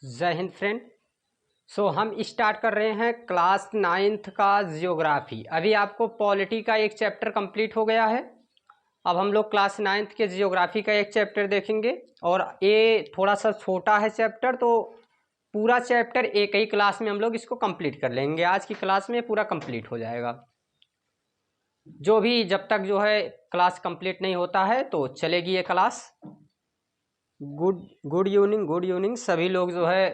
जय हिंद फ्रेंड। हम स्टार्ट कर रहे हैं क्लास 9th का जियोग्राफी। अभी आपको पॉलिटी का एक चैप्टर कंप्लीट हो गया है। अब हम लोग क्लास 9th के जियोग्राफी का एक चैप्टर देखेंगे और ये थोड़ा सा छोटा है चैप्टर, तो पूरा चैप्टर एक ही क्लास में हम लोग इसको कंप्लीट कर लेंगे। आज की क्लास में पूरा कंप्लीट हो जाएगा। जो भी जब तक जो है क्लास कंप्लीट नहीं होता है तो चलेगी ये क्लास। गुड इवनिंग सभी लोग जो है।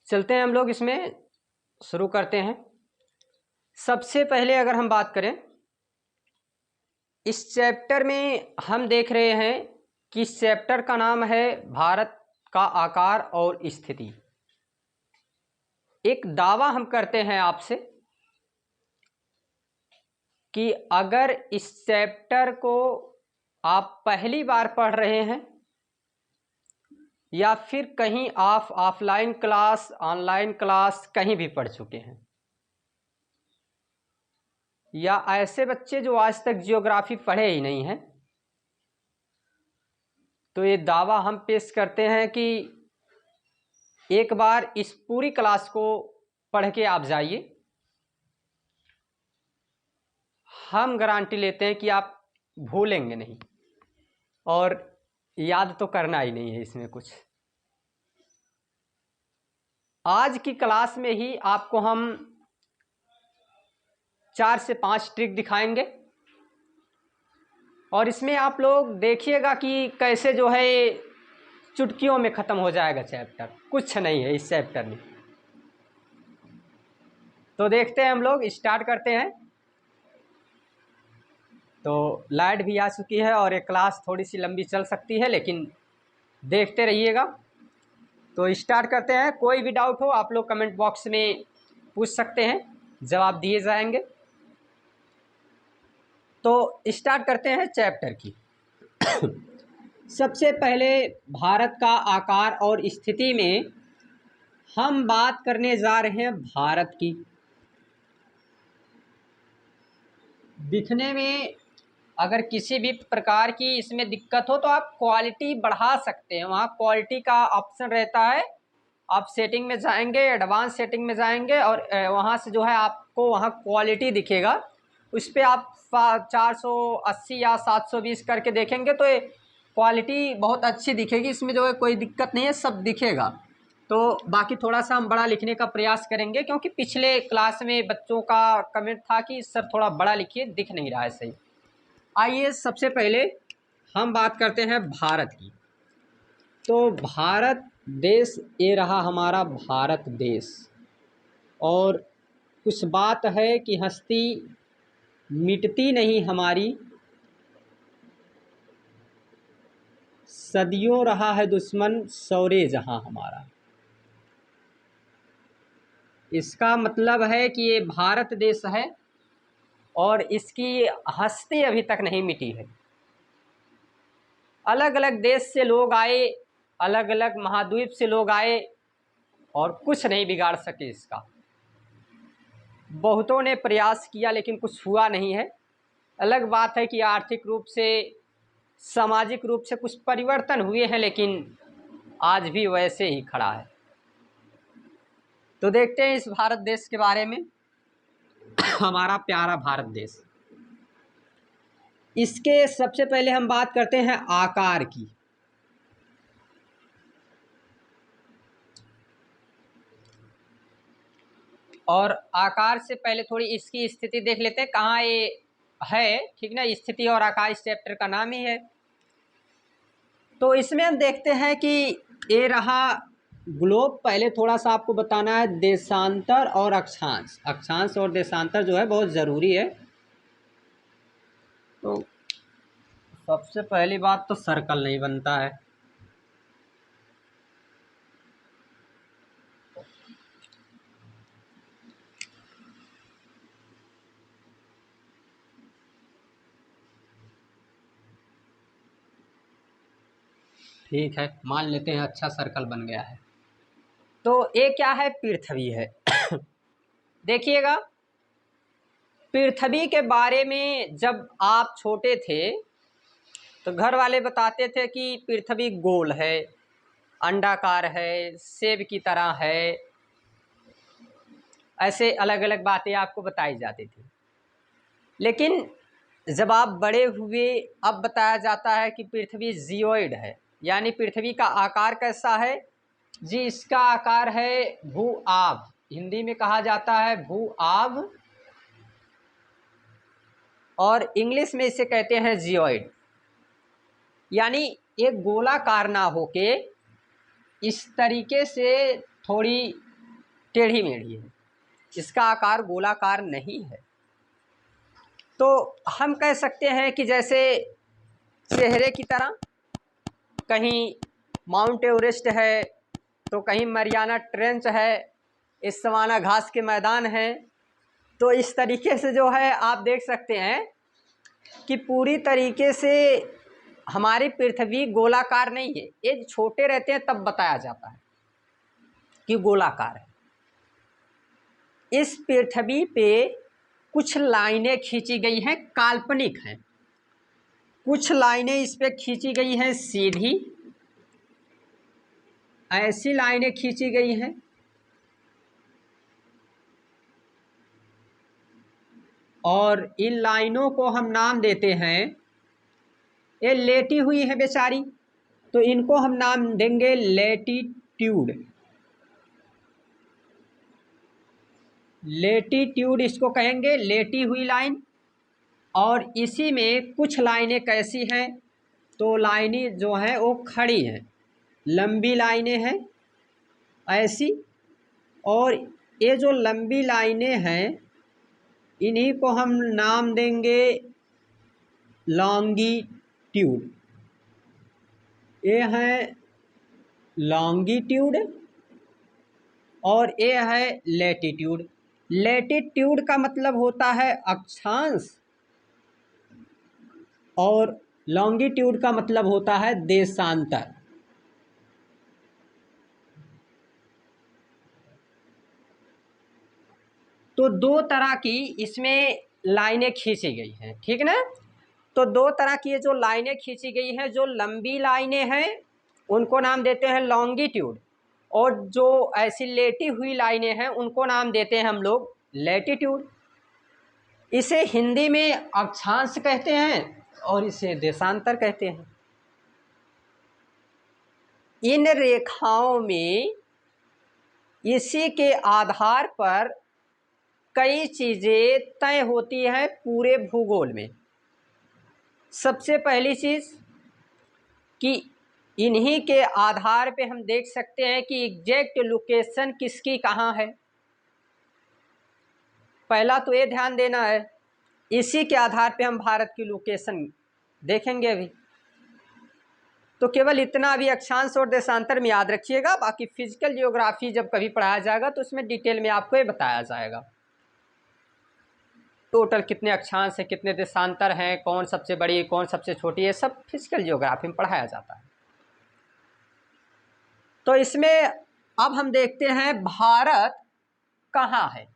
चलते हैं हम लोग इसमें शुरू करते हैं। सबसे पहले अगर हम बात करें इस चैप्टर में, हम देख रहे हैं कि इस चैप्टर का नाम है भारत का आकार और स्थिति। एक दावा हम करते हैं आपसे कि अगर इस चैप्टर को आप पहली बार पढ़ रहे हैं या फिर कहीं आप ऑफलाइन क्लास ऑनलाइन क्लास कहीं भी पढ़ चुके हैं, या ऐसे बच्चे जो आज तक जियोग्राफी पढ़े ही नहीं हैं, तो ये दावा हम पेश करते हैं कि एक बार इस पूरी क्लास को पढ़ के आप जाइए। हम गारंटी लेते हैं कि आप भूलेंगे नहीं और याद तो करना ही नहीं है इसमें कुछ। आज की क्लास में ही आपको हम 4 से 5 ट्रिक दिखाएंगे और इसमें आप लोग देखिएगा कि कैसे जो है चुटकियों में ख़त्म हो जाएगा चैप्टर। कुछ नहीं है इस चैप्टर में। तो देखते हैं, हम लोग स्टार्ट करते हैं। तो लाइट भी आ चुकी है और ये क्लास थोड़ी सी लंबी चल सकती है, लेकिन देखते रहिएगा। तो स्टार्ट करते हैं। कोई भी डाउट हो आप लोग कमेंट बॉक्स में पूछ सकते हैं, जवाब दिए जाएंगे। तो स्टार्ट करते हैं चैप्टर की। सबसे पहले भारत का आकार और स्थिति में हम बात करने जा रहे हैं भारत की। दिखने में अगर किसी भी प्रकार की इसमें दिक्कत हो तो आप क्वालिटी बढ़ा सकते हैं। वहाँ क्वालिटी का ऑप्शन रहता है, आप सेटिंग में जाएंगे, एडवांस सेटिंग में जाएंगे और वहाँ से जो है आपको वहाँ क्वालिटी दिखेगा। उस पर आप 480 या 720 करके देखेंगे तो ये क्वालिटी बहुत अच्छी दिखेगी। इसमें जो है कोई दिक्कत नहीं है, सब दिखेगा। तो बाकी थोड़ा सा हम बड़ा लिखने का प्रयास करेंगे, क्योंकि पिछले क्लास में बच्चों का कमेंट था कि सर थोड़ा बड़ा लिखिए, दिख नहीं रहा है सही। आइए सबसे पहले हम बात करते हैं भारत की। तो भारत देश, ये रहा हमारा भारत देश। और कुछ बात है कि हस्ती मिटती नहीं हमारी, सदियों रहा है दुश्मन सौरे जहां हमारा। इसका मतलब है कि ये भारत देश है और इसकी हस्ती अभी तक नहीं मिटी है। अलग अलग देश से लोग आए, अलग अलग महाद्वीप से लोग आए और कुछ नहीं बिगाड़ सके इसका। बहुतों ने प्रयास किया लेकिन कुछ हुआ नहीं है। अलग बात है कि आर्थिक रूप से, सामाजिक रूप से कुछ परिवर्तन हुए हैं, लेकिन आज भी वैसे ही खड़ा है। तो देखते हैं इस भारत देश के बारे में। हमारा प्यारा भारत देश, इसके सबसे पहले हम बात करते हैं आकार की। और आकार से पहले थोड़ी इसकी स्थिति देख लेते हैं, कहाँ ये है, ठीक ना। स्थिति और आकार इस चैप्टर का नाम ही है। तो इसमें हम देखते हैं कि ये रहा ग्लोब। पहले थोड़ा सा आपको बताना है देशांतर और अक्षांश। अक्षांश और देशांतर जो है बहुत ज़रूरी है। तो सबसे पहली बात तो सर्कल नहीं बनता है। ठीक है, मान लेते हैं अच्छा सर्कल बन गया है। तो ये क्या है, पृथ्वी है। देखिएगा, पृथ्वी के बारे में जब आप छोटे थे तो घर वाले बताते थे कि पृथ्वी गोल है, अंडाकार है, सेब की तरह है, ऐसे अलग अलग बातें आपको बताई जाती थी। लेकिन जब आप बड़े हुए अब बताया जाता है कि पृथ्वी जियोइड है, यानी पृथ्वी का आकार कैसा है जी? इसका आकार है भू आभ, हिंदी में कहा जाता है भू आभ, और इंग्लिश में इसे कहते हैं जियोइड। यानी एक गोलाकार ना होके इस तरीके से थोड़ी टेढ़ी मेढ़ी है, इसका आकार गोलाकार नहीं है। तो हम कह सकते हैं कि जैसे चेहरे की तरह, कहीं माउंट एवरेस्ट है तो कहीं मरियाना ट्रेंच है, इस सवाना घास के मैदान हैं। तो इस तरीके से जो है आप देख सकते हैं कि पूरी तरीके से हमारी पृथ्वी गोलाकार नहीं है। ये छोटे रहते हैं तब बताया जाता है कि गोलाकार है। इस पृथ्वी पे कुछ लाइनें खींची गई हैं, काल्पनिक हैं। कुछ लाइनें इस पे खींची गई हैं सीधी, ऐसी लाइनें खींची गई हैं, और इन लाइनों को हम नाम देते हैं, ये लेटी हुई है बेचारी, तो इनको हम नाम देंगे लेटीट्यूड। लेटीट्यूड इसको कहेंगे, लेटी हुई लाइन। और इसी में कुछ लाइनें कैसी हैं, तो लाइनें जो हैं वो खड़ी हैं, लंबी लाइनें हैं ऐसी। और ये जो लंबी लाइनें हैं इन्हीं को हम नाम देंगे लॉन्गिट्यूड। ये है लॉन्गिट्यूड और ये है लैटिट्यूड। लैटिट्यूड का मतलब होता है अक्षांश और लॉन्गिट्यूड का मतलब होता है देशांतर। तो दो तरह की इसमें लाइनें खींची गई हैं, ठीक ना। तो दो तरह की ये जो लाइनें खींची गई हैं, जो लंबी लाइनें हैं उनको नाम देते हैं लॉन्गिट्यूड, और जो ऐसी लेटी हुई लाइनें हैं उनको नाम देते हैं हम लोग लैटिट्यूड। इसे हिंदी में अक्षांश कहते हैं और इसे देशांतर कहते हैं। इन रेखाओं में इसी के आधार पर कई चीज़ें तय होती हैं पूरे भूगोल में। सबसे पहली चीज़ कि इन्हीं के आधार पे हम देख सकते हैं कि एग्जैक्ट लोकेशन किसकी कहाँ है। पहला तो ये ध्यान देना है, इसी के आधार पे हम भारत की लोकेशन देखेंगे अभी। तो केवल इतना अभी अक्षांश और देशांतर में याद रखिएगा, बाकी फिजिकल जियोग्राफी जब कभी पढ़ाया जाएगा तो उसमें डिटेल में आपको ये बताया जाएगा टोटल कितने अक्षांश हैं, कितने देशांतर हैं, कौन सबसे बड़ी कौन सबसे छोटी, ये सब फिजिकल जियोग्राफी में पढ़ाया जाता है। तो इसमें अब हम देखते हैं भारत कहाँ है।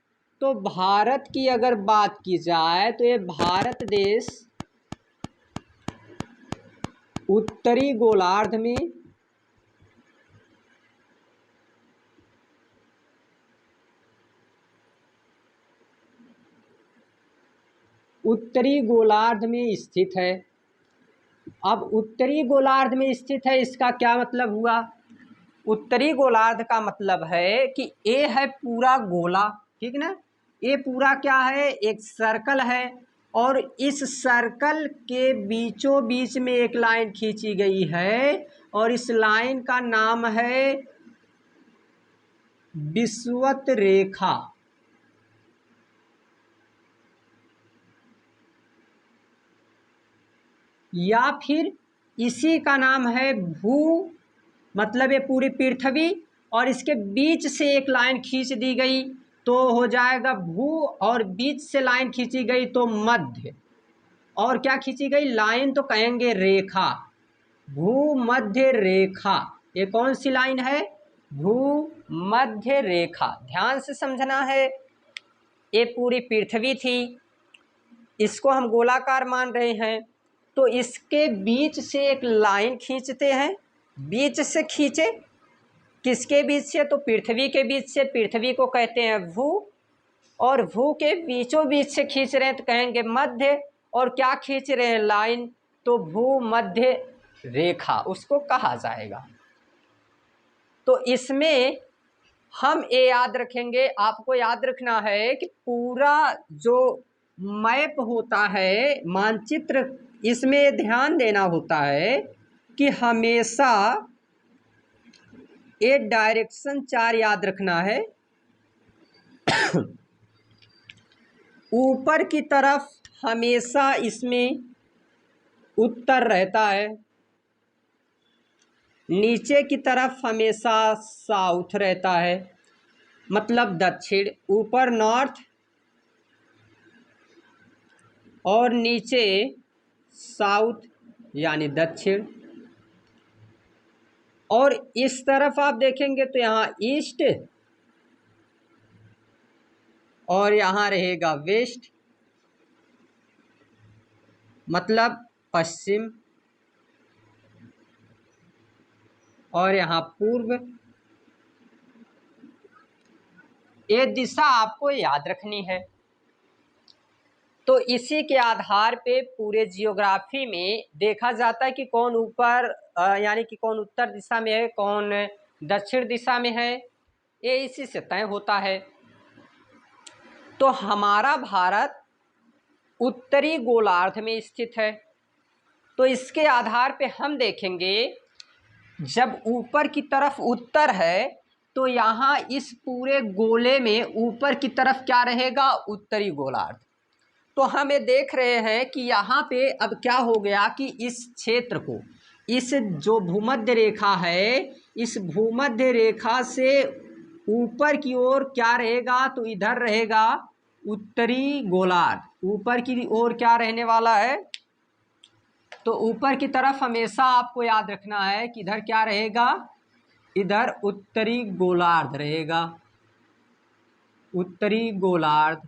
तो भारत की अगर बात की जाए तो ये भारत देश उत्तरी गोलार्ध में स्थित है। अब उत्तरी गोलार्ध में स्थित है, इसका क्या मतलब हुआ? उत्तरी गोलार्ध का मतलब है कि ये है पूरा गोला, ठीक ना। ये पूरा क्या है? एक सर्कल है, और इस सर्कल के बीचों बीच में एक लाइन खींची गई है, और इस लाइन का नाम है विषुवत रेखा। या फिर इसी का नाम है भू, मतलब ये पूरी पृथ्वी और इसके बीच से एक लाइन खींच दी गई तो हो जाएगा भू, और बीच से लाइन खींची गई तो मध्य। और क्या खींची गई लाइन तो कहेंगे रेखा, भूमध्य रेखा। ये कौन सी लाइन है? भूमध्य रेखा। ध्यान से समझना है, ये पूरी पृथ्वी थी, इसको हम गोलाकार मान रहे हैं, तो इसके बीच से एक लाइन खींचते हैं, बीच से खींचे किसके बीच से? तो पृथ्वी के बीच से। पृथ्वी को कहते हैं भू, और भू के बीचों बीच से खींच रहे हैं तो कहेंगे मध्य। और क्या खींच रहे हैं? लाइन। तो भू मध्य रेखा उसको कहा जाएगा। तो इसमें हम ये याद रखेंगे, आपको याद रखना है कि पूरा जो मैप होता है, मानचित्र, इसमें ध्यान देना होता है कि हमेशा ये डायरेक्शन 4 याद रखना है। ऊपर की तरफ हमेशा इसमें उत्तर रहता है, नीचे की तरफ हमेशा साउथ रहता है, मतलब दक्षिण। ऊपर नॉर्थ और नीचे साउथ यानी दक्षिण। और इस तरफ आप देखेंगे तो यहाँ ईस्ट और यहाँ रहेगा वेस्ट, मतलब पश्चिम। और यहाँ पूर्व। ये दिशा आपको याद रखनी है। तो इसी के आधार पे पूरे जियोग्राफी में देखा जाता है कि कौन ऊपर यानी कि कौन उत्तर दिशा में है, कौन दक्षिण दिशा में है, ये इसी से तय होता है। तो हमारा भारत उत्तरी गोलार्ध में स्थित है। तो इसके आधार पे हम देखेंगे, जब ऊपर की तरफ उत्तर है तो यहाँ इस पूरे गोले में ऊपर की तरफ क्या रहेगा? उत्तरी गोलार्ध। तो हम ये देख रहे हैं कि यहाँ पे अब क्या हो गया कि इस क्षेत्र को, इस जो भूमध्य रेखा है, इस भूमध्य रेखा से ऊपर की ओर क्या रहेगा? तो इधर रहेगा उत्तरी गोलार्ध। ऊपर की ओर क्या रहने वाला है? तो ऊपर की तरफ हमेशा आपको याद रखना है कि इधर क्या रहेगा? इधर उत्तरी गोलार्ध रहेगा। उत्तरी गोलार्ध,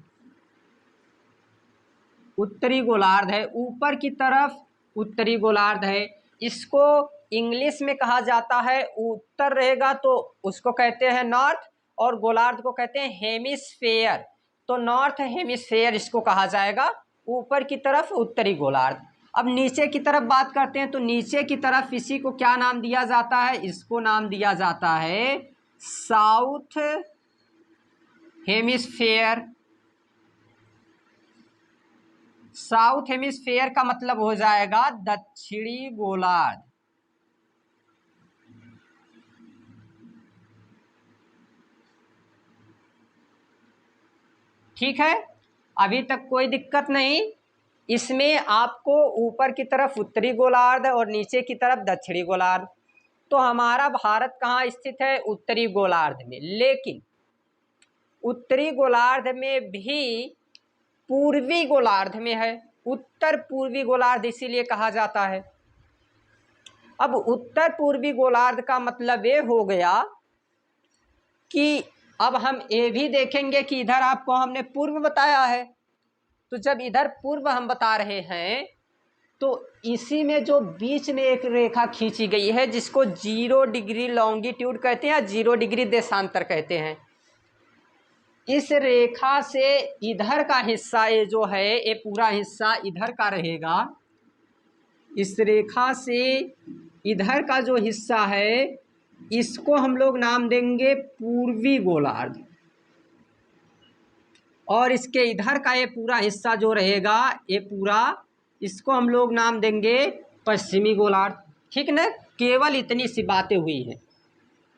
उत्तरी गोलार्ध है, ऊपर की तरफ उत्तरी गोलार्ध है। इसको इंग्लिश में कहा जाता है, उत्तर रहेगा तो उसको कहते हैं नॉर्थ, और गोलार्ध को कहते हैं हेमिस्फेयर। तो नॉर्थ हेमिस्फेयर इसको कहा जाएगा, ऊपर की तरफ उत्तरी गोलार्ध। अब नीचे की तरफ बात करते हैं, तो नीचे की तरफ इसी को क्या नाम दिया जाता है? इसको नाम दिया जाता है साउथ हेमिस्फेयर। साउथ हेमिस्फेयर का मतलब हो जाएगा दक्षिणी गोलार्ध। ठीक है, अभी तक कोई दिक्कत नहीं। इसमें आपको ऊपर की तरफ उत्तरी गोलार्ध और नीचे की तरफ दक्षिणी गोलार्ध। तो हमारा भारत कहाँ स्थित है? उत्तरी गोलार्ध में। लेकिन उत्तरी गोलार्ध में भी पूर्वी गोलार्ध में है, उत्तर पूर्वी गोलार्ध इसीलिए कहा जाता है। अब उत्तर पूर्वी गोलार्ध का मतलब ये हो गया कि अब हम ये भी देखेंगे कि इधर आपको हमने पूर्व बताया है, तो जब इधर पूर्व हम बता रहे हैं तो इसी में जो बीच में एक रेखा खींची गई है जिसको 0 डिग्री लॉन्गिट्यूड कहते हैं या 0 डिग्री देशांतर कहते हैं, इस रेखा से इधर का हिस्सा ये जो है, ये पूरा हिस्सा इधर का रहेगा। इस रेखा से इधर का जो हिस्सा है इसको हम लोग नाम देंगे पूर्वी गोलार्ध, और इसके इधर का ये पूरा हिस्सा जो रहेगा, ये पूरा, इसको हम लोग नाम देंगे पश्चिमी गोलार्ध। ठीक ना? केवल इतनी सी बातें हुई हैं।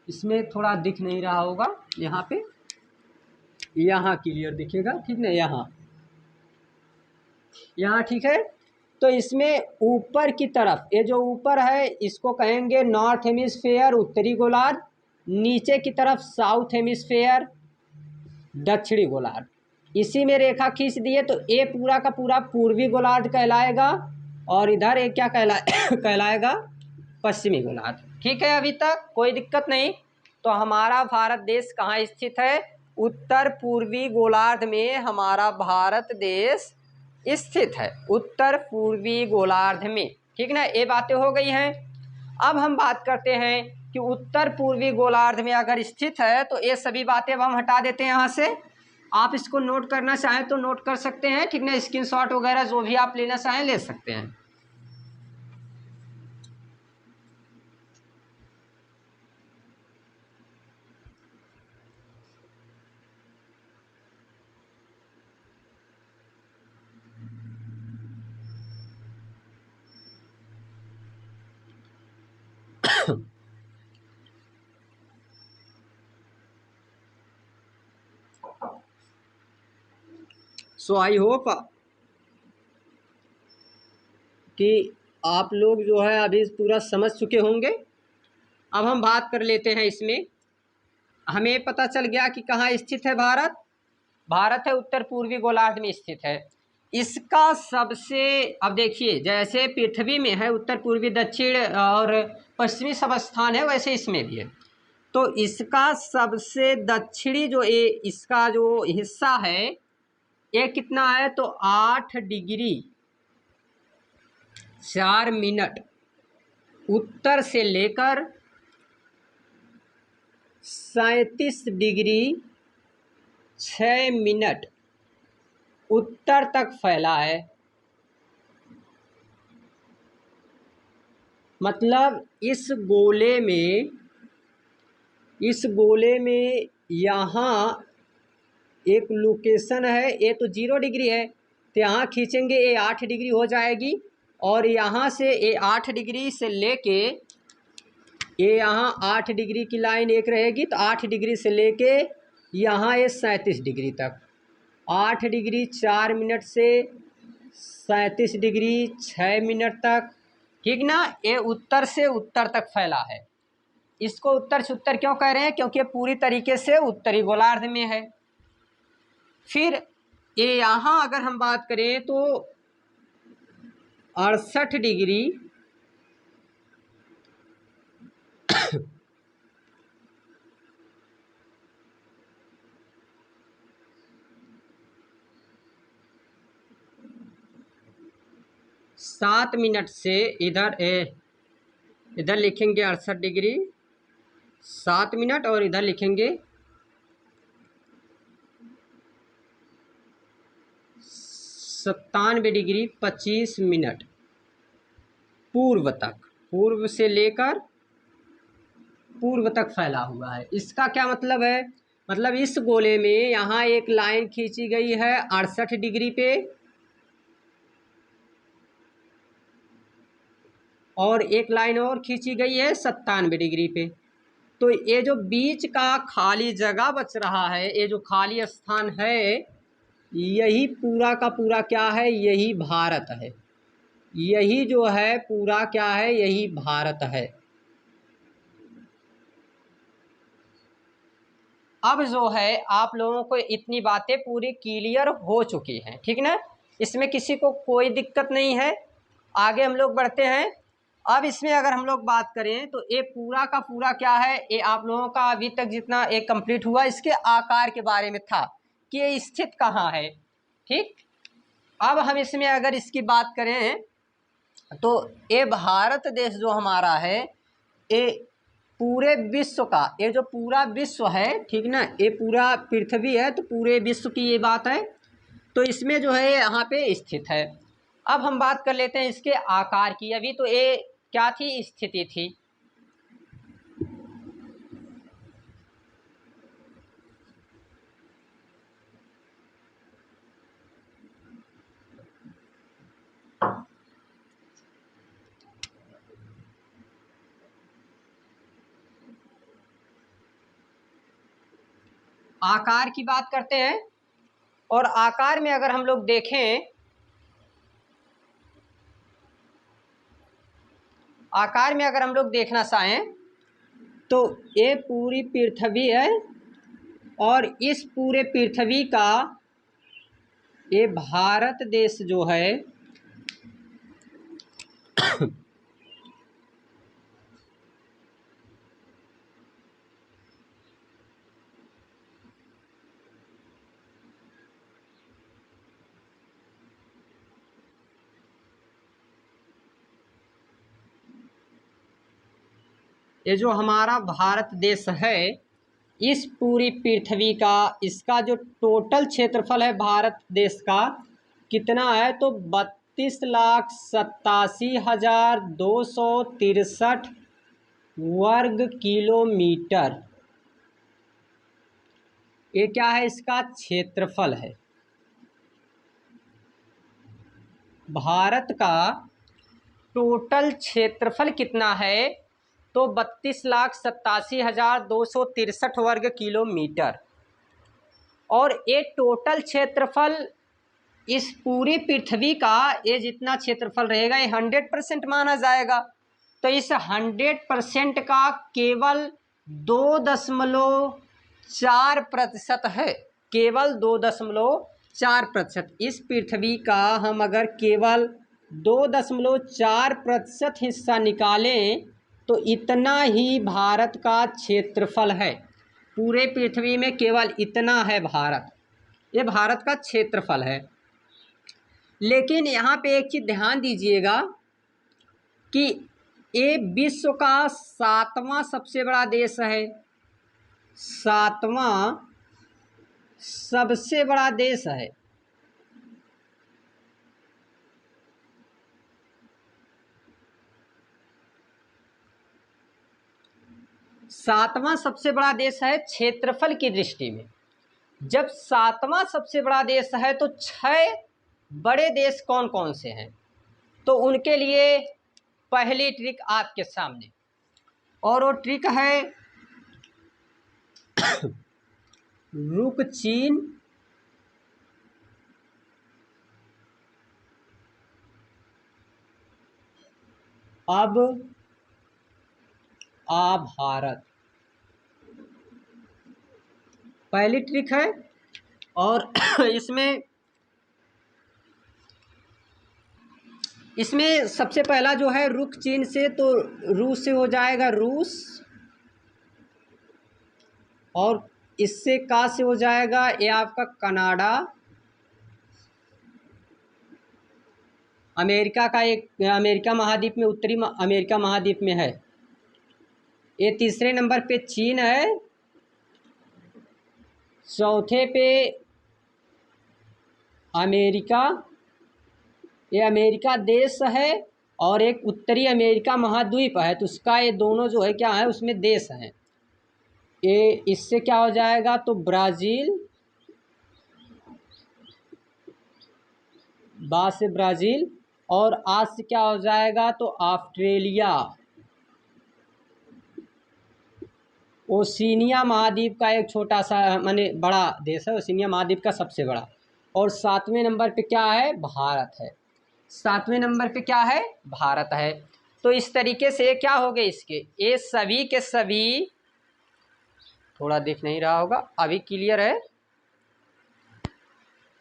इसमें थोड़ा दिख नहीं रहा होगा, यहाँ पे, यहाँ क्लियर दिखेगा। ठीक ना? यहाँ ठीक है। तो इसमें ऊपर की तरफ ये जो ऊपर है इसको कहेंगे नॉर्थ हेमिस्फेयर, उत्तरी गोलार्ध। नीचे की तरफ साउथ हेमिस्फेयर, दक्षिणी गोलार्ध। इसी में रेखा खींच दिए तो ये पूरा का पूरा पूर्वी गोलार्ध कहलाएगा, और इधर एक क्या कहलाएगा? पश्चिमी गोलार्ध। ठीक है, अभी तक कोई दिक्कत नहीं। तो हमारा भारत देश कहाँ स्थित है? उत्तर पूर्वी गोलार्ध में हमारा भारत देश स्थित है, उत्तर पूर्वी गोलार्ध में। ठीक ना? ये बातें हो गई हैं। अब हम बात करते हैं कि उत्तर पूर्वी गोलार्ध में अगर स्थित है, तो ये सभी बातें अब हम हटा देते हैं यहाँ से। आप इसको नोट करना चाहें तो नोट कर सकते हैं, ठीक ना, स्क्रीनशॉट वगैरह जो भी आप लेना चाहें ले सकते हैं। सो आई होप कि आप लोग जो है अभी पूरा समझ चुके होंगे। अब हम बात कर लेते हैं इसमें। हमें पता चल गया कि कहाँ स्थित है भारत। भारत है उत्तर पूर्वी गोलार्ध में स्थित है। इसका सबसे, अब देखिए जैसे पृथ्वी में है उत्तर पूर्वी दक्षिण और पश्चिमी सब स्थान है, वैसे इसमें भी है। तो इसका सबसे दक्षिणी जो इसका जो हिस्सा है ये कितना है, तो 8 डिग्री 4 मिनट उत्तर से लेकर 37 डिग्री 6 मिनट उत्तर तक फैला है। मतलब इस गोले में यहाँ एक लोकेशन है, ये तो 0 डिग्री है, तो यहाँ खींचेंगे ये 8 डिग्री हो जाएगी। और यहाँ से ये 8 डिग्री से लेके ये यहाँ 8 डिग्री की लाइन एक रहेगी, तो 8 डिग्री से लेके यहाँ ये 37 डिग्री तक, 8 डिग्री 4 मिनट से 37 डिग्री 6 मिनट तक, ठीक ना। ये उत्तर से उत्तर तक फैला है। इसको उत्तर से उत्तर क्यों कह रहे हैं, क्योंकि पूरी तरीके से उत्तरी गोलार्ध में है। फिर ये यहाँ अगर हम बात करें तो 68 डिग्री 7 मिनट से इधर लिखेंगे 68 डिग्री 7 मिनट और इधर लिखेंगे 97 डिग्री 25 मिनट पूर्व तक, पूर्व से लेकर पूर्व तक फैला हुआ है। इसका क्या मतलब है, मतलब इस गोले में यहाँ एक लाइन खींची गई है 68 डिग्री पे और एक लाइन और खींची गई है 97 डिग्री पे। तो ये जो बीच का खाली जगह बच रहा है, ये जो खाली स्थान है, यही पूरा का पूरा क्या है, यही भारत है। यही जो है पूरा क्या है, यही भारत है। अब जो है आप लोगों को इतनी बातें पूरी क्लियर हो चुकी हैं, ठीक ना। इसमें किसी को कोई दिक्कत नहीं है। आगे हम लोग बढ़ते हैं। अब इसमें अगर हम लोग बात करें तो ये पूरा का पूरा क्या है, ये आप लोगों का अभी तक जितना एक कंप्लीट हुआ इसके आकार के बारे में था कि ये स्थित कहाँ है, ठीक। अब हम इसमें अगर इसकी बात करें तो ये भारत देश जो हमारा है, ये पूरे विश्व का, ये जो पूरा विश्व है, ठीक ना, ये पूरा पृथ्वी है तो पूरे विश्व की ये बात है। तो इसमें जो है यहाँ पे स्थित है। अब हम बात कर लेते हैं इसके आकार की। अभी तो ये क्या थी, स्थिति थी। आकार की बात करते हैं और आकार में अगर हम लोग देखें, आकार में अगर हम लोग देखना चाहें तो ये पूरी पृथ्वी है और इस पूरे पृथ्वी का ये भारत देश जो है ये जो हमारा भारत देश है, इस पूरी पृथ्वी का इसका जो टोटल क्षेत्रफल है भारत देश का कितना है, तो 32,87,263 वर्ग किलोमीटर। ये क्या है, इसका क्षेत्रफल है। भारत का टोटल क्षेत्रफल कितना है, तो 32,87,263 वर्ग किलोमीटर। और ये टोटल क्षेत्रफल इस पूरी पृथ्वी का ये जितना क्षेत्रफल रहेगा ये 100% माना जाएगा। तो इस 100% का केवल 2.4% है, केवल 2.4%। इस पृथ्वी का हम अगर केवल 2.4% हिस्सा निकालें तो इतना ही भारत का क्षेत्रफल है। पूरे पृथ्वी में केवल इतना है भारत, ये भारत का क्षेत्रफल है। लेकिन यहाँ पे एक चीज़ ध्यान दीजिएगा कि ये विश्व का 7वां सबसे बड़ा देश है, 7वां सबसे बड़ा देश है। सातवां सबसे बड़ा देश है क्षेत्रफल की दृष्टि में। जब 7वां सबसे बड़ा देश है तो 6 बड़े देश कौन कौन से हैं, तो उनके लिए पहली ट्रिक आपके सामने, और वो ट्रिक है रुक चीन, अब आ भारत। पहली ट्रिक है। और इसमें सबसे पहला जो है रुक चीन से, तो रूस से हो जाएगा रूस, और इससे का से हो जाएगा ये आपका कनाडा। अमेरिका का एक, अमेरिका महाद्वीप में, उत्तरी अमेरिका महाद्वीप में है। ये तीसरे नंबर पे चीन है, चौथे पे अमेरिका, ये अमेरिका देश है, और एक उत्तरी अमेरिका महाद्वीप है, तो उसका ये दोनों जो है क्या है, उसमें देश हैं। ये इससे क्या हो जाएगा, तो ब्राज़ील, बा से ब्राज़ील, और आज से क्या हो जाएगा, तो ऑस्ट्रेलिया। ओशिनिया महाद्वीप का एक छोटा सा माने बड़ा देश है, ओशिनिया महाद्वीप का सबसे बड़ा। और 7वें नंबर पे क्या है, भारत है। 7वें नंबर पे क्या है, भारत है। तो इस तरीके से क्या हो गए इसके, ये सभी के सभी, थोड़ा दिख नहीं रहा होगा, अभी क्लियर है,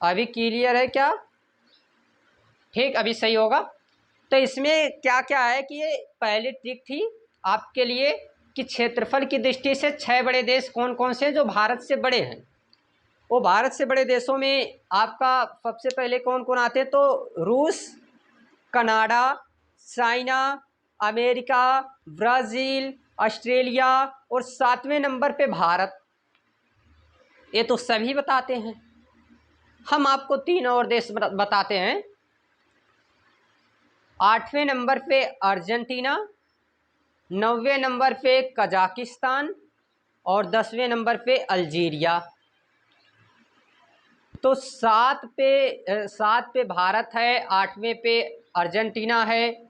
अभी क्लियर है क्या, ठीक, अभी सही होगा। तो इसमें क्या क्या है कि ये पहली ट्रिक थी आपके लिए कि क्षेत्रफल की दृष्टि से 6 बड़े देश कौन कौन से हैं जो भारत से बड़े हैं। वो भारत से बड़े देशों में आपका सबसे पहले कौन कौन आते हैं, तो रूस, Canada, China, America, Brazil, Australia, और 7वें नंबर पे भारत। ये तो सभी बताते हैं। हम आपको 3 और देश बताते हैं। 8वें नंबर पे अर्जेंटीना, 9वें नंबर पे कजाकिस्तान, और 10वें नंबर पे अल्जीरिया। तो 7 पे भारत है, 8वें पे अर्जेंटीना है,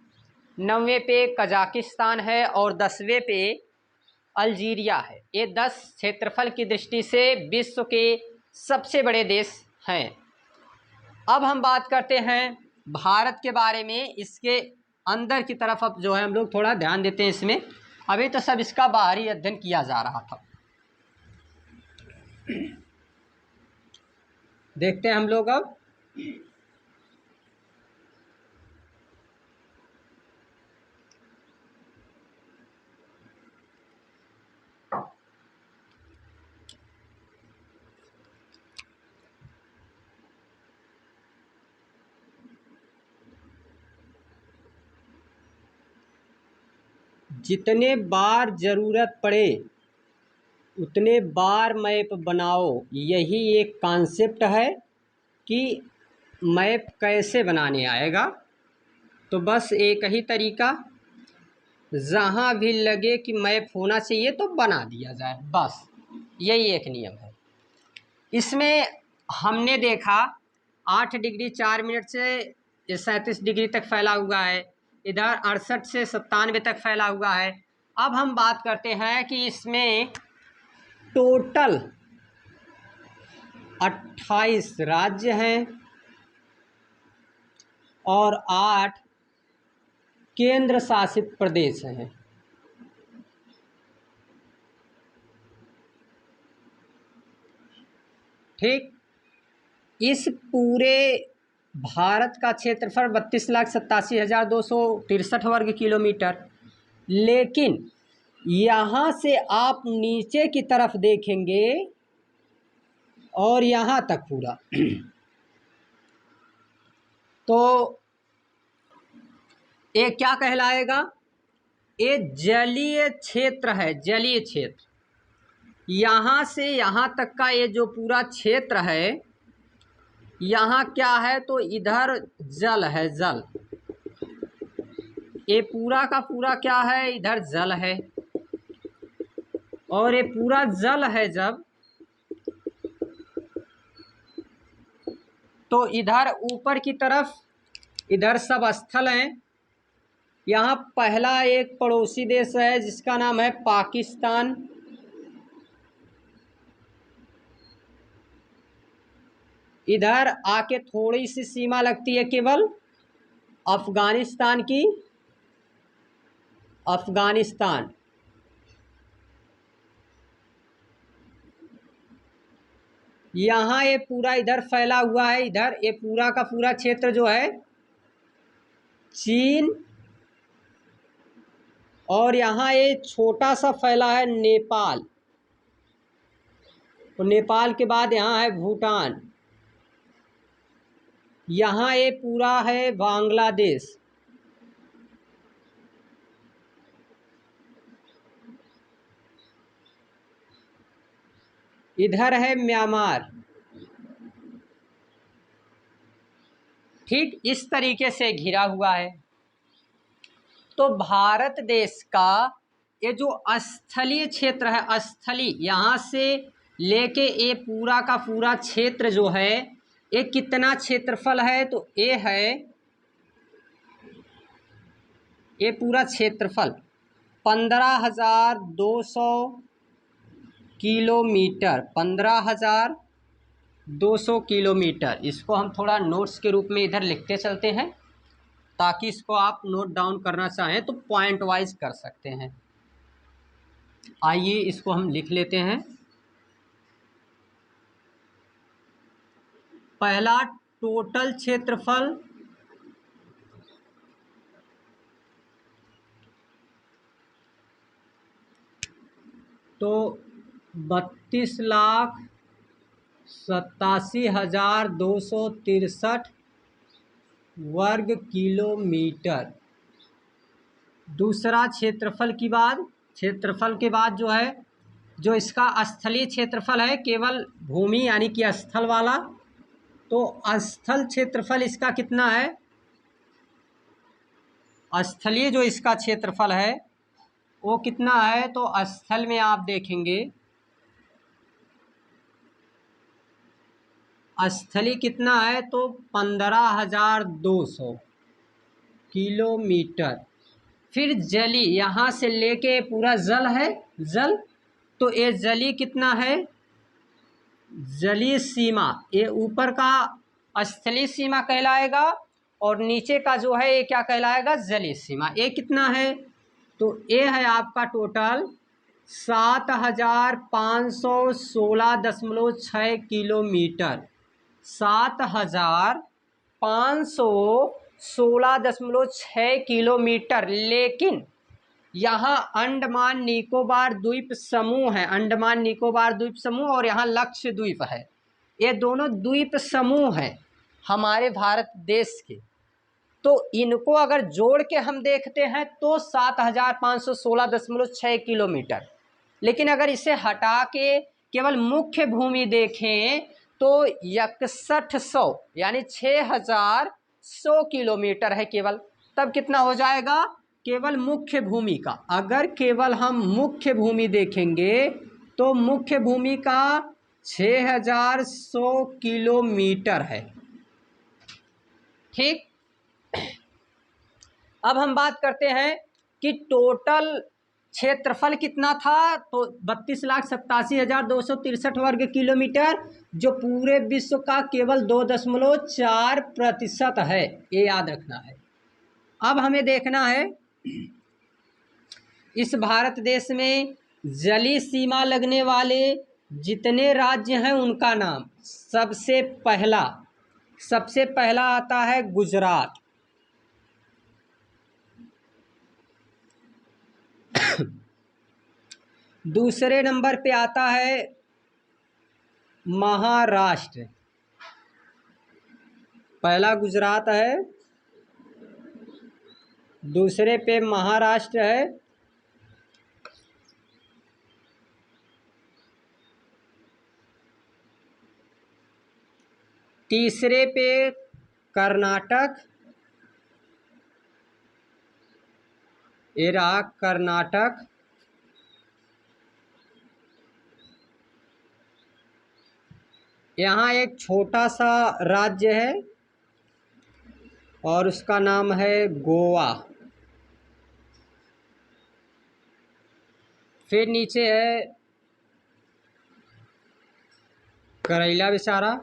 9वें पे कजाकिस्तान है, और 10वें पे अल्जीरिया है। ये 10 क्षेत्रफल की दृष्टि से विश्व के सबसे बड़े देश हैं। अब हम बात करते हैं भारत के बारे में, इसके अंदर की तरफ अब जो है हम लोग थोड़ा ध्यान देते हैं इसमें। अभी तो सब इसका बाहरी अध्ययन किया जा रहा था, देखते हैं हम लोग अब। जितने बार ज़रूरत पड़े उतने बार मैप बनाओ। यही एक कॉन्सेप्ट है कि मैप कैसे बनाने आएगा। तो बस एक ही तरीका, जहाँ भी लगे कि मैप होना चाहिए तो बना दिया जाए, बस यही एक नियम है। इसमें हमने देखा 8 डिग्री 4 मिनट से 37 डिग्री तक फैला हुआ है, इधर 68 से 97 तक फैला हुआ है। अब हम बात करते हैं कि इसमें टोटल 28 राज्य हैं और 8 केंद्र शासित प्रदेश हैं। ठीक, इस पूरे भारत का क्षेत्रफल 32,87,263 वर्ग किलोमीटर। लेकिन यहाँ से आप नीचे की तरफ देखेंगे और यहाँ तक पूरा तो ये क्या कहलाएगा? ये जलीय क्षेत्र है, जलीय क्षेत्र। यहाँ से यहाँ तक का ये जो पूरा क्षेत्र है, यहाँ क्या है तो इधर जल है, जल। ये पूरा का पूरा क्या है, इधर जल है और ये पूरा जल है जब, तो इधर ऊपर की तरफ इधर सब स्थल हैं। यहाँ पहला एक पड़ोसी देश है जिसका नाम है पाकिस्तान। इधर आके थोड़ी सी सीमा लगती है केवल अफगानिस्तान की, अफगानिस्तान। यहाँ ये पूरा इधर फैला हुआ है, इधर ये पूरा का पूरा क्षेत्र जो है चीन, और यहाँ ये छोटा सा फैला है नेपाल, और नेपाल के बाद यहाँ है भूटान। यहाँ ये पूरा है बांग्लादेश। इधर है म्यांमार। ठीक इस तरीके से घिरा हुआ है। तो भारत देश का ये जो स्थलीय क्षेत्र है, स्थलीय, यहाँ से लेके ये पूरा का पूरा क्षेत्र जो है, ये कितना क्षेत्रफल है तो ये है, ये पूरा क्षेत्रफल 15,200 किलोमीटर, 15,200 किलोमीटर। इसको हम थोड़ा नोट्स के रूप में इधर लिखते चलते हैं ताकि इसको आप नोट डाउन करना चाहें तो पॉइंट वाइज कर सकते हैं। आइए इसको हम लिख लेते हैं। पहला टोटल क्षेत्रफल, तो 32,87,263 वर्ग किलोमीटर। दूसरा क्षेत्रफल की बात, क्षेत्रफल के बाद जो है, जो इसका स्थलीय क्षेत्रफल है केवल भूमि यानी कि स्थल वाला, तो स्थल क्षेत्रफल इसका कितना है? स्थलीय जो इसका क्षेत्रफल है वो कितना है? तो स्थल में आप देखेंगे स्थलीय कितना है तो 15,200 किलोमीटर। फिर जली, यहाँ से लेके पूरा जल है, जल, तो ये जली कितना है? जलीय सीमा, ये ऊपर का स्थलीय सीमा कहलाएगा और नीचे का जो है ये क्या कहलाएगा? जलीय सीमा। ये कितना है? तो ये है आपका टोटल 7,516.6 किलोमीटर, 7,516.6 किलोमीटर। लेकिन यहाँ अंडमान निकोबार द्वीप समूह है, अंडमान निकोबार द्वीप समूह, और यहाँ लक्षद्वीप है। ये दोनों द्वीप समूह हैं हमारे भारत देश के। तो इनको अगर जोड़ के हम देखते हैं तो 7516.6 किलोमीटर। लेकिन अगर इसे हटा के केवल मुख्य भूमि देखें तो 6100 यानी 6100 किलोमीटर है केवल। तब कितना हो जाएगा केवल मुख्य भूमि का? अगर केवल हम मुख्य भूमि देखेंगे तो मुख्य भूमि का 6100 किलोमीटर है। ठीक, अब हम बात करते हैं कि टोटल क्षेत्रफल कितना था, तो 32,87,263 वर्ग किलोमीटर, जो पूरे विश्व का केवल 2.4% है, ये याद रखना है। अब हमें देखना है इस भारत देश में जलीय सीमा लगने वाले जितने राज्य हैं उनका नाम। सबसे पहला आता है गुजरात। दूसरे नंबर पे आता है महाराष्ट्र। पहला गुजरात है, दूसरे पे महाराष्ट्र है, तीसरे पे कर्नाटक, ये रहा कर्नाटक, यहाँ एक छोटा सा राज्य है और उसका नाम है गोवा। फिर नीचे है करेला बेचारा,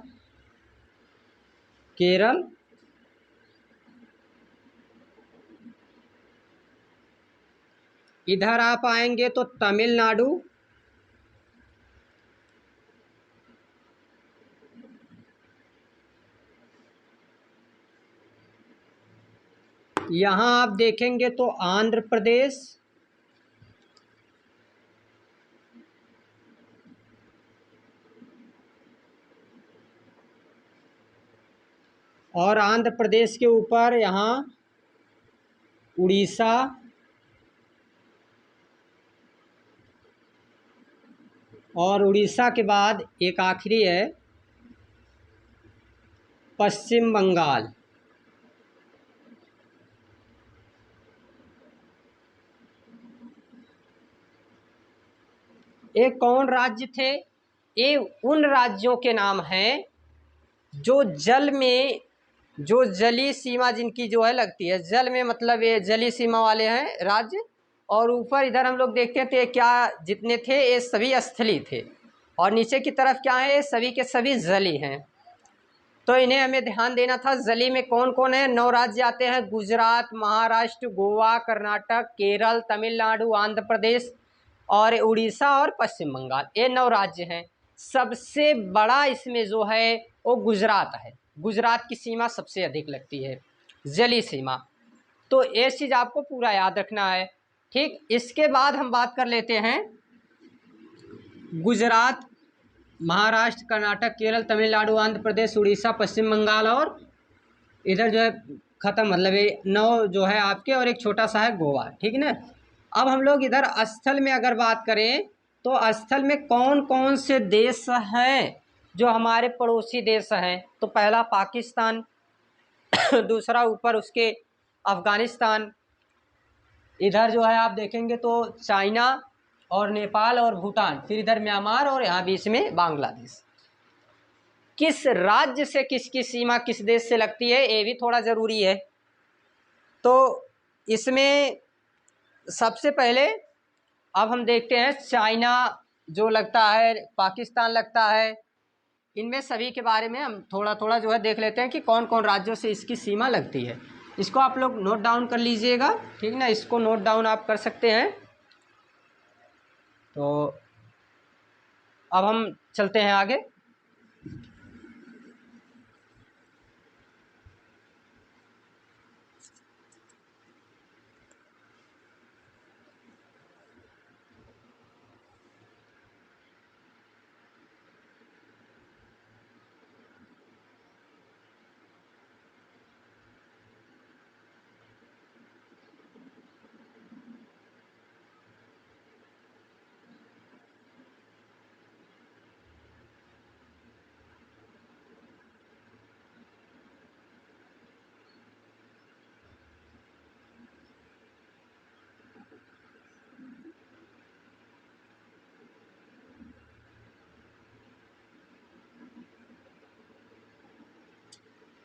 केरल, इधर आप आएंगे तो तमिलनाडु, यहाँ आप देखेंगे तो आंध्र प्रदेश, और आंध्र प्रदेश के ऊपर यहाँ उड़ीसा, और उड़ीसा के बाद एक आखिरी है पश्चिम बंगाल। ये कौन राज्य थे? ये उन राज्यों के नाम हैं जो जल में, जो जलीय सीमा जिनकी जो है लगती है जल में, मतलब ये जलीय सीमा वाले हैं राज्य। और ऊपर इधर हम लोग देखते हैं तो ये क्या जितने थे ये सभी स्थलीय थे, और नीचे की तरफ क्या है, ये सभी के सभी जलीय हैं। तो इन्हें हमें ध्यान देना था। जलीय में कौन कौन है? 9 राज्य आते हैं, गुजरात, महाराष्ट्र, गोवा, कर्नाटक, केरल, तमिलनाडु, आंध्र प्रदेश और उड़ीसा और पश्चिम बंगाल, ये 9 राज्य हैं। सबसे बड़ा इसमें जो है वो गुजरात है। गुजरात की सीमा सबसे अधिक लगती है, जलीय सीमा। तो ये चीज़ आपको पूरा याद रखना है। ठीक, इसके बाद हम बात कर लेते हैं गुजरात, महाराष्ट्र, कर्नाटक, केरल, तमिलनाडु, आंध्र प्रदेश, उड़ीसा, पश्चिम बंगाल और इधर जो है ख़त्म, मतलब ये 9 जो है आपके, और एक छोटा सा है गोवा। ठीक है ना। अब हम लोग इधर स्थल में अगर बात करें तो स्थल में कौन कौन से देश हैं जो हमारे पड़ोसी देश हैं? तो पहला पाकिस्तान, दूसरा ऊपर उसके अफ़गानिस्तान, इधर जो है आप देखेंगे तो चाइना और नेपाल और भूटान, फिर इधर म्यांमार और यहाँ बीच में बांग्लादेश। किस राज्य से किसकी सीमा किस देश से लगती है ये भी थोड़ा ज़रूरी है। तो इसमें सबसे पहले अब हम देखते हैं चाइना जो लगता है, पाकिस्तान लगता है, इनमें सभी के बारे में हम थोड़ा थोड़ा जो है देख लेते हैं कि कौन कौन राज्यों से इसकी सीमा लगती है। इसको आप लोग नोट डाउन कर लीजिएगा, ठीक ना, इसको नोट डाउन आप कर सकते हैं। तो अब हम चलते हैं आगे।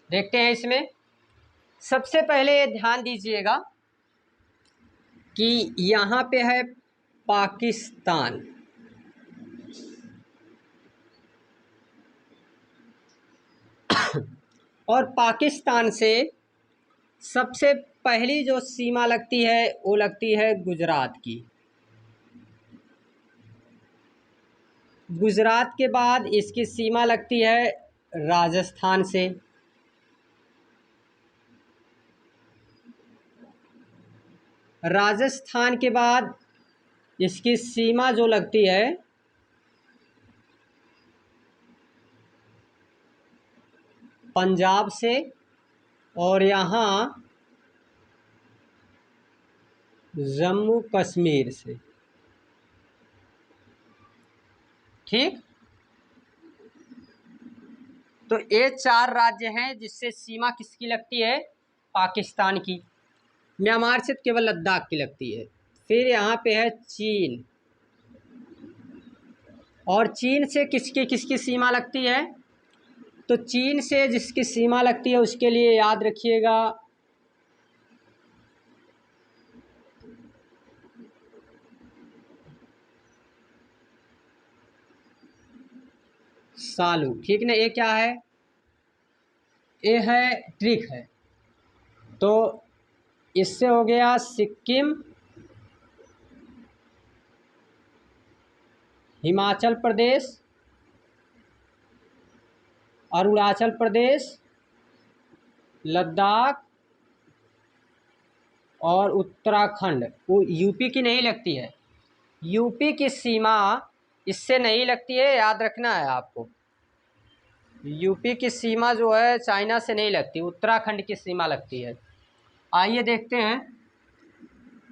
देखते हैं इसमें। सबसे पहले ध्यान दीजिएगा कि यहाँ पे है पाकिस्तान, और पाकिस्तान से सबसे पहली जो सीमा लगती है वो लगती है गुजरात की। गुजरात के बाद इसकी सीमा लगती है राजस्थान से। राजस्थान के बाद इसकी सीमा जो लगती है पंजाब से, और यहाँ जम्मू कश्मीर से। ठीक, तो ये 4 राज्य हैं जिससे सीमा किसकी लगती है, पाकिस्तान की। म्यांमार से केवल लद्दाख की लगती है। फिर यहाँ पे है चीन, और चीन से किसकी किसकी सीमा लगती है, तो चीन से जिसकी सीमा लगती है उसके लिए याद रखिएगा सालू। ठीक ना, ये क्या है, ये है ट्रिक है। तो इससे हो गया सिक्किम, हिमाचल प्रदेश, अरुणाचल प्रदेश, लद्दाख और उत्तराखंड। वो यूपी की नहीं लगती है, यूपी की सीमा इससे नहीं लगती है, याद रखना है आपको। यूपी की सीमा जो है चाइना से नहीं लगती, उत्तराखंड की सीमा लगती है। आइए देखते हैं,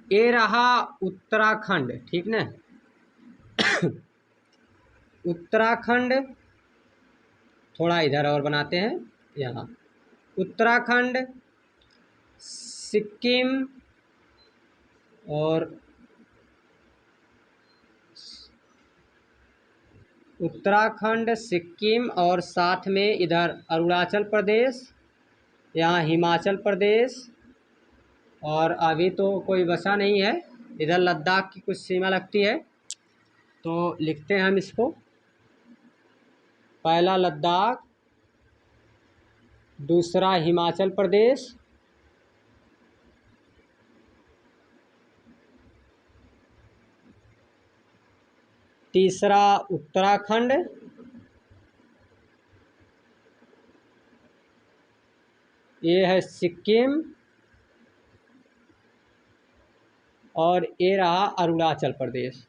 ये रहा उत्तराखंड। ठीक ना, उत्तराखंड थोड़ा इधर और बनाते हैं, यहाँ उत्तराखंड, सिक्किम और उत्तराखंड, सिक्किम और साथ में इधर अरुणाचल प्रदेश, यहाँ हिमाचल प्रदेश, और अभी तो कोई बचा नहीं है। इधर लद्दाख की कुछ सीमा लगती है, तो लिखते हैं हम इसको। पहला लद्दाख, दूसरा हिमाचल प्रदेश, तीसरा उत्तराखंड, ये है सिक्किम, और ये रहा अरुणाचल प्रदेश।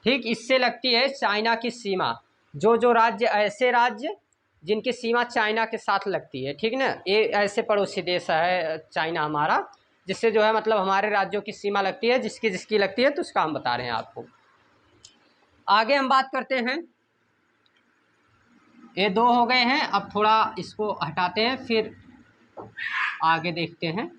ठीक, इससे लगती है चाइना की सीमा। जो राज्य, ऐसे राज्य जिनकी सीमा चाइना के साथ लगती है। ठीक ना, ये ऐसे पड़ोसी देश है चाइना हमारा, जिससे जो है मतलब हमारे राज्यों की सीमा लगती है, जिसकी जिसकी लगती है, तो उसका हम बता रहे हैं आपको। आगे हम बात करते हैं, ये 2 हो गए हैं। अब थोड़ा इसको हटाते हैं, फिर आगे देखते हैं।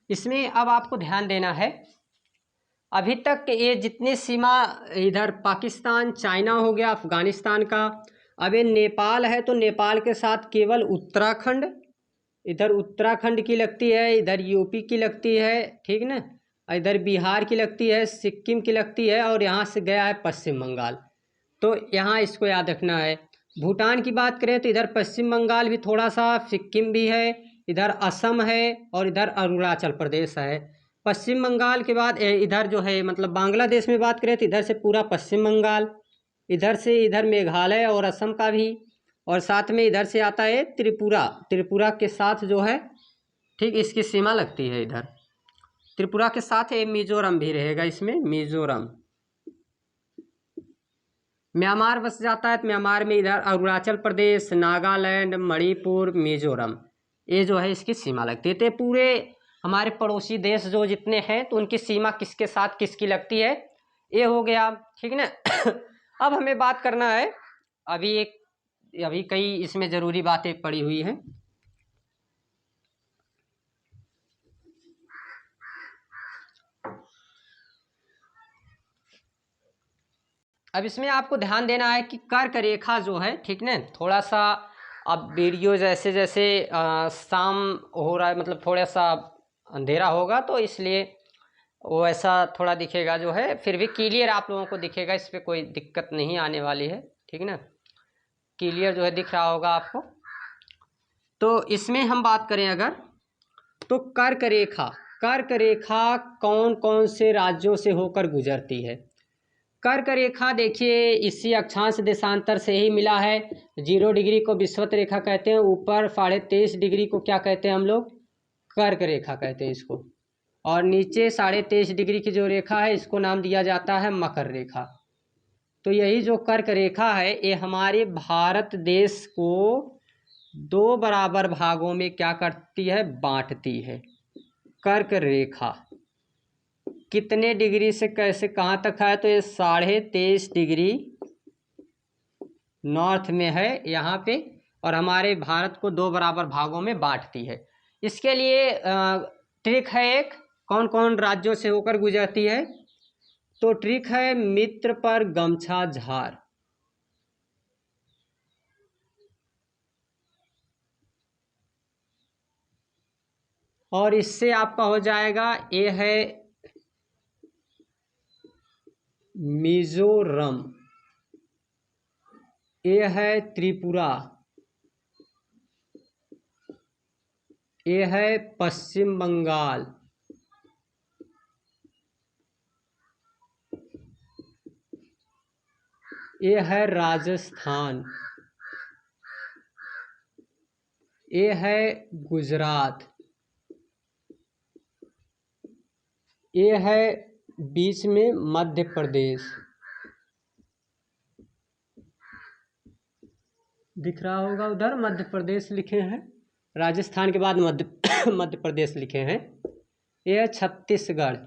इसमें अब आपको ध्यान देना है, अभी तक ये जितनी सीमा, इधर पाकिस्तान, चाइना हो गया, अफ़गानिस्तान का। अब ये नेपाल है, तो नेपाल के साथ केवल उत्तराखंड, इधर उत्तराखंड की लगती है, इधर यूपी की लगती है। ठीक ना, इधर बिहार की लगती है, सिक्किम की लगती है, और यहाँ से गया है पश्चिम बंगाल। तो यहाँ इसको याद रखना है। भूटान की बात करें तो इधर पश्चिम बंगाल भी थोड़ा सा, सिक्किम भी है, इधर असम है, और इधर अरुणाचल प्रदेश है। पश्चिम बंगाल के बाद इधर जो है मतलब बांग्लादेश में बात करें तो इधर से पूरा पश्चिम बंगाल, इधर से इधर मेघालय और असम का भी, और साथ में इधर से आता है त्रिपुरा, त्रिपुरा के साथ जो है ठीक इसकी सीमा लगती है इधर। त्रिपुरा के साथ ये मिजोरम भी रहेगा, इसमें मिजोरम। म्यांमार बस जाता है तो म्यांमार में इधर अरुणाचल प्रदेश, नागालैंड, मणिपुर, मिजोरम, ये जो है इसकी सीमा लगती है। तो पूरे हमारे पड़ोसी देश जो जितने हैं तो उनकी सीमा किसके साथ किसकी लगती है, ये हो गया, ठीक ना। अब हमें बात करना है, अभी कई इसमें ज़रूरी बातें पड़ी हुई हैं। अब इसमें आपको ध्यान देना है कि कर्क रेखा जो है, ठीक ना, थोड़ा सा अब वीडियो जैसे जैसे शाम हो रहा है, मतलब थोड़ा सा अंधेरा होगा तो इसलिए वो ऐसा थोड़ा दिखेगा जो है, फिर भी क्लियर आप लोगों को दिखेगा, इस पर कोई दिक्कत नहीं आने वाली है, ठीक ना, क्लियर जो है दिख रहा होगा आपको। तो इसमें हम बात करें अगर, तो कर्क रेखा कौन कौन से राज्यों से होकर गुजरती है। कर्क रेखा देखिए इसी अक्षांश देशांतर से ही मिला है। 0 डिग्री को विषुवत रेखा कहते हैं, ऊपर 23.5 डिग्री को क्या कहते हैं हम लोग, कर्क रेखा कहते हैं इसको, और नीचे 23.5 डिग्री की जो रेखा है इसको नाम दिया जाता है मकर रेखा। तो यही जो कर्क रेखा है ये हमारे भारत देश को 2 बराबर भागों में क्या करती है, बांटती है। कर्क रेखा कितने डिग्री से कैसे कहाँ तक है, तो ये 23.5 डिग्री नॉर्थ में है यहाँ पे, और हमारे भारत को 2 बराबर भागों में बांटती है। इसके लिए ट्रिक है एक, कौन कौन राज्यों से होकर गुजरती है, तो ट्रिक है मित्र पर गमछा झार। और इससे आपका हो जाएगा, ये है मिजोरम, ये है त्रिपुरा, ये है पश्चिम बंगाल, ये है राजस्थान, ये है गुजरात, ये है बीच में मध्य प्रदेश, दिख रहा होगा उधर मध्य प्रदेश लिखे हैं, राजस्थान के बाद मध्य प्रदेश लिखे हैं। ये है छत्तीसगढ़,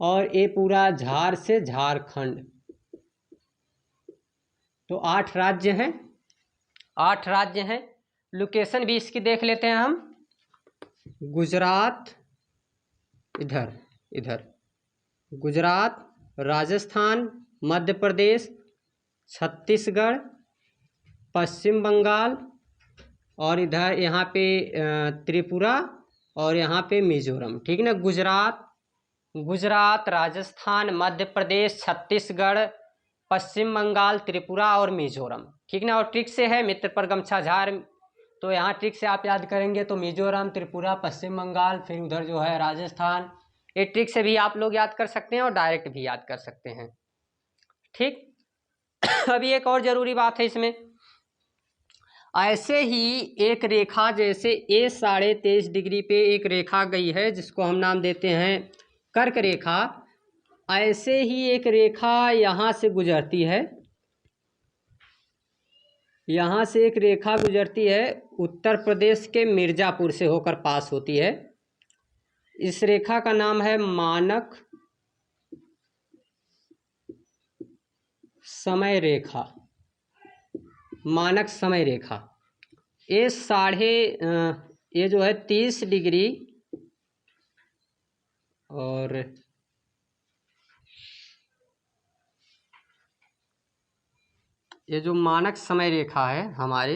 और ये पूरा झार से झारखंड। तो 8 राज्य हैं, 8 राज्य हैं। लोकेशन भी इसकी देख लेते हैं हम। गुजरात इधर, गुजरात, राजस्थान, मध्य प्रदेश, छत्तीसगढ़, पश्चिम बंगाल, और इधर यहाँ पे त्रिपुरा, और यहाँ पे मिजोरम, ठीक ना। गुजरात, राजस्थान, मध्य प्रदेश, छत्तीसगढ़, पश्चिम बंगाल, त्रिपुरा और मिजोरम, ठीक ना। और ट्रिक से है मित्र पर गमछा झार, तो यहाँ ट्रिक से आप याद करेंगे तो मिजोरम, त्रिपुरा, पश्चिम बंगाल, फिर उधर जो है राजस्थान, ये ट्रिक से भी आप लोग याद कर सकते हैं और डायरेक्ट भी याद कर सकते हैं, ठीक। अभी एक और ज़रूरी बात है इसमें, ऐसे ही एक रेखा जैसे ये 23.5 डिग्री पे एक रेखा गई है जिसको हम नाम देते हैं कर्क रेखा, ऐसे ही एक रेखा यहाँ से गुजरती है, यहाँ से एक रेखा गुजरती है, उत्तर प्रदेश के मिर्ज़ापुर से होकर पास होती है। इस रेखा का नाम है मानक समय रेखा, मानक समय रेखा। ये जो है 30 डिग्री और ये जो मानक समय रेखा है हमारी,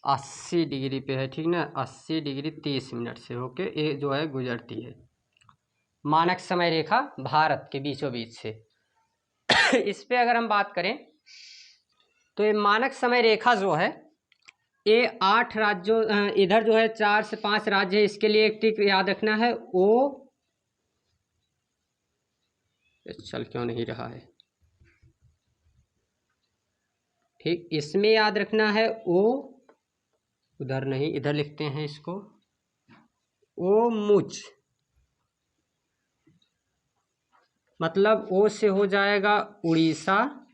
अस्सी डिग्री पे है, ठीक ना, 80 डिग्री 30 मिनट से होके ये जो है गुजरती है मानक समय रेखा भारत के बीचों बीच से। इस पे अगर हम बात करें तो ये मानक समय रेखा जो है ये 8 राज्यों, इधर जो है 4 से 5 राज्य है, इसके लिए एक ट्रिक याद रखना है, ये चल क्यों नहीं रहा है? ठीक, इसमें याद रखना है ओ, उधर नहीं, इधर लिखते हैं इसको, ओ मुच, मतलब ओ से हो जाएगा उड़ीसा,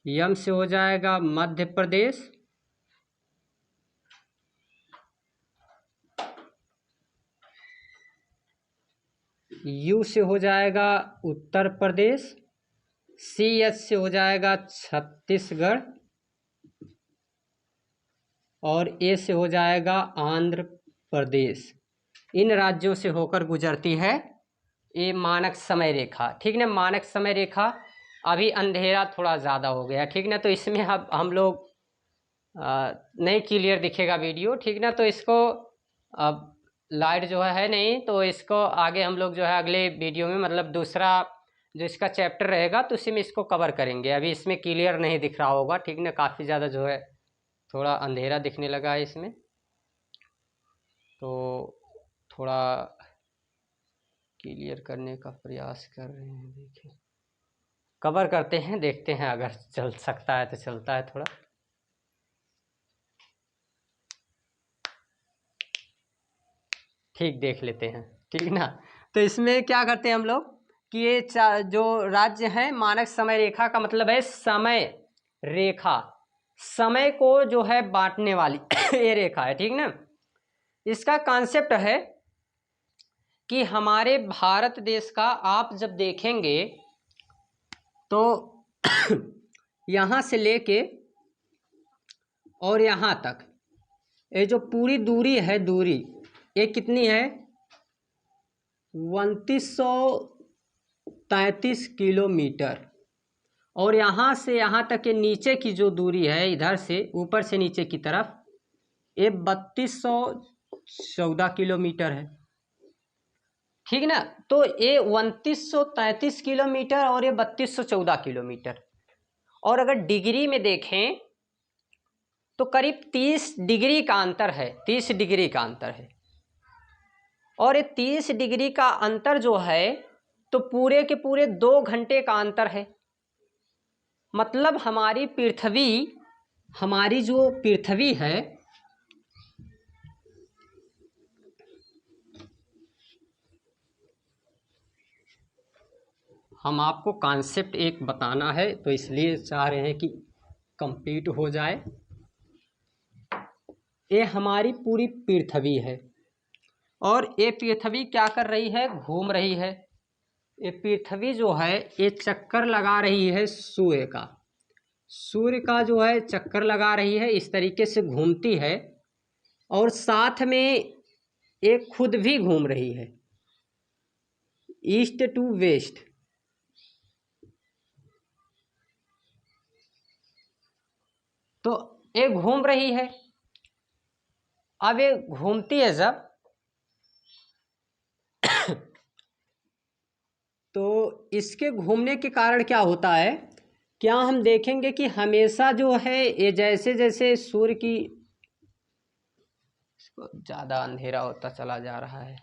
यम से हो जाएगा मध्य प्रदेश, यू से हो जाएगा उत्तर प्रदेश, सी एच से हो जाएगा छत्तीसगढ़, और ए से हो जाएगा आंध्र प्रदेश। इन राज्यों से होकर गुजरती है ये मानक समय रेखा। ठीक ना, मानक समय रेखा। अभी अंधेरा थोड़ा ज़्यादा हो गया, ठीक ना, तो इसमें अब हम लोग नहीं क्लियर दिखेगा वीडियो, ठीक ना, तो इसको अब लाइट जो है नहीं, तो इसको आगे हम लोग जो है अगले वीडियो में, मतलब दूसरा जो इसका चैप्टर रहेगा तो उसी में इसको कवर करेंगे। अभी इसमें क्लियर नहीं दिख रहा होगा, ठीक ना, काफ़ी ज़्यादा जो है थोड़ा अंधेरा दिखने लगा है इसमें, तो थोड़ा क्लियर करने का प्रयास कर रहे हैं। देखिए, कवर करते हैं, देखते हैं अगर चल सकता है तो चलता है थोड़ा। ठीक, देख लेते हैं, ठीक ना। तो इसमें क्या करते हैं हम लोग कि ये जो राज्य हैं, मानक समय रेखा का मतलब है समय रेखा, समय को जो है बांटने वाली ये रेखा है, ठीक ना। इसका कॉन्सेप्ट है कि हमारे भारत देश का आप जब देखेंगे तो यहाँ से लेके और यहाँ तक ये जो पूरी दूरी है, दूरी ये कितनी है? 2933 किलोमीटर। और यहाँ से यहाँ तक के नीचे की जो दूरी है, इधर से ऊपर से नीचे की तरफ, ये 3214 किलोमीटर है, ठीक ना। तो ये 2933 किलोमीटर और ये 3214 किलोमीटर। और अगर डिग्री में देखें तो करीब 30 डिग्री का अंतर है, 30 डिग्री का अंतर है। और ये 30 डिग्री का अंतर जो है तो पूरे के पूरे 2 घंटे का अंतर है। मतलब हमारी जो पृथ्वी है, हम आपको कॉन्सेप्ट एक बताना है तो इसलिए चाह रहे हैं कि कंप्लीट हो जाए। ये हमारी पूरी पृथ्वी है और ये पृथ्वी क्या कर रही है? घूम रही है। ये पृथ्वी जो है ये चक्कर लगा रही है सूर्य का, सूर्य का जो है चक्कर लगा रही है, इस तरीके से घूमती है। और साथ में ये खुद भी घूम रही है, ईस्ट टू वेस्ट। तो ये घूम रही है। अब ये घूमती है जब तो इसके घूमने के कारण क्या होता है, क्या हम देखेंगे कि हमेशा जो है ये जैसे जैसे सूर्य की, ज़्यादा अंधेरा होता चला जा रहा है।